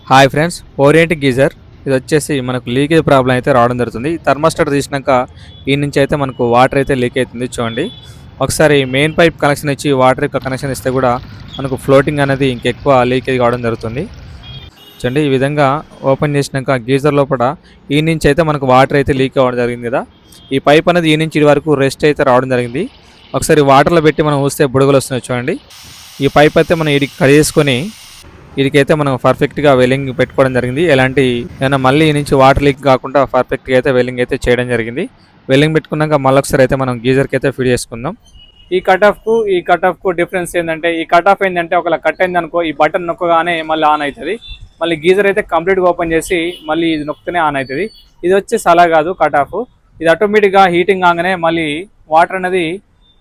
Hi friends, orient geyser ఇది వచ్చేసి మనకు లీకేజ్ ప్రాబ్లం అయితే రావడం జరుగుతుంది. థర్మాస్టాట్ తీసినాక ఈ నుంచి అయితే మనకు వాటర్ అయితే లీక్ అవుతుంది. చూడండి, ఒకసారి మెయిన్ పైప్ కనెక్షన్ ఇచ్చి వాటర్ యొక్క కనెక్షన్ ఇస్తే కూడా మనకు ఫ్లోటింగ్ అనేది ఇంకెక్కువ లీకేజ్ కావడం జరుగుతుంది. చూడండి, ఈ విధంగా ఓపెన్ చేసినాక గీజర్ లోపల ఈ నుంచి అయితే మనకు వాటర్ అయితే లీక్ అవ్వడం జరిగింది కదా. ఈ పైప్ అనేది ఈ నుంచి ఇది వరకు రెస్ట్ అయితే రావడం జరిగింది. ఒకసారి వాటర్లో పెట్టి మనం ఊస్తే బుడగలు వస్తున్నాయి. చూడండి, ఈ పైప్ అయితే మనం ఇడికి కడిగేసుకొని వీటికైతే మనం పర్ఫెక్ట్గా వెల్లింగ్ పెట్టుకోవడం జరిగింది. ఎలాంటి ఏమైనా మళ్ళీ ఈ నుంచి వాటర్ లీక్ కాకుండా పర్ఫెక్ట్గా అయితే వెల్లింగ్ అయితే చేయడం జరిగింది. వెల్లింగ్ పెట్టుకున్నాక మళ్ళీ ఒకసారి అయితే మనం గీజర్కి అయితే ఫిట్ చేసుకుందాం. ఈ కట్ ఆఫ్కు డిఫరెన్స్ ఏంటంటే, ఈ కట్ ఆఫ్ ఏంటంటే ఒకవేళ కట్ అయింది అనుకో, ఈ బటన్ నొక్కగానే మళ్ళీ ఆన్ అవుతుంది. మళ్ళీ గీజర్ అయితే కంప్లీట్గా ఓపెన్ చేసి మళ్ళీ ఇది నొక్కితేనే ఆన్ అవుతుంది. ఇది వచ్చేసి అలా కాదు కట్ ఆఫ్. ఇది ఆటోమేటిక్గా హీటింగ్ కాగానే మళ్ళీ వాటర్ అనేది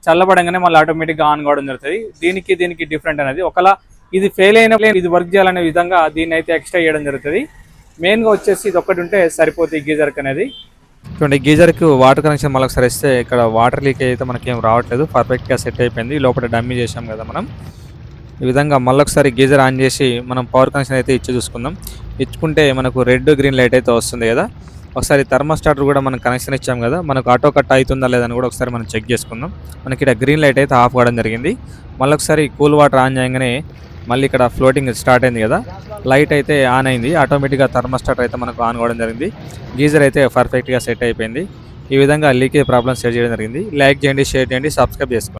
చల్లబడంగానే మళ్ళీ ఆటోమేటిక్గా ఆన్ కావడం జరుగుతుంది. దీనికి డిఫరెంట్ అనేది ఒకవేళ ఇది ఫెయిల్ అయిన ఇది వర్క్ చేయాలనే విధంగా దీన్ని అయితే ఎక్స్ట్రా చేయడం జరుగుతుంది. మెయిన్గా వచ్చేసి ఇది ఒక్కటి ఉంటే సరిపోతుంది గీజర్కి అనేది. చూడండి, గీజర్కి వాటర్ కనెక్షన్ మళ్ళీ ఒకసారి ఇస్తే ఇక్కడ వాటర్ లీక్ అయితే మనకేం రావట్లేదు, పర్ఫెక్ట్గా సెట్ అయిపోయింది. లోపల డమ్మీ చేసాం కదా మనం. ఈ విధంగా మళ్ళీ ఒకసారి గీజర్ ఆన్ చేసి మనం పవర్ కనెక్షన్ అయితే ఇచ్చి చూసుకుందాం. ఇచ్చుకుంటే మనకు రెడ్ గ్రీన్ లైట్ అయితే వస్తుంది కదా. ఒకసారి థర్మాస్టాటర్ కూడా మనం కనెక్షన్ ఇచ్చాం కదా, మనకు ఆటో కట్ అవుతుందా లేదని కూడా ఒకసారి మనం చెక్ చేసుకుందాం. మనకి ఇక్కడ గ్రీన్ లైట్ అయితే ఆఫ్ కావడం జరిగింది. మళ్ళీ ఒకసారి కూల్ వాటర్ ఆన్ చేయగానే మళ్ళీ ఇక్కడ ఫ్లోటింగ్ స్టార్ట్ అయింది కదా, లైట్ అయితే ఆన్ అయింది. ఆటోమేటిక్గా థర్మాస్టాటర్ అయితే మనకు ఆన్ కావడం జరిగింది. గీజర్ అయితే పర్ఫెక్ట్గా సెట్ అయిపోయింది. ఈ విధంగా లీకేజ్ ప్రాబ్లమ్ సెట్ చేయడం జరిగింది. లైక్ చేయండి, షేర్ చేయండి, సబ్స్క్రైబ్ చేసుకోండి.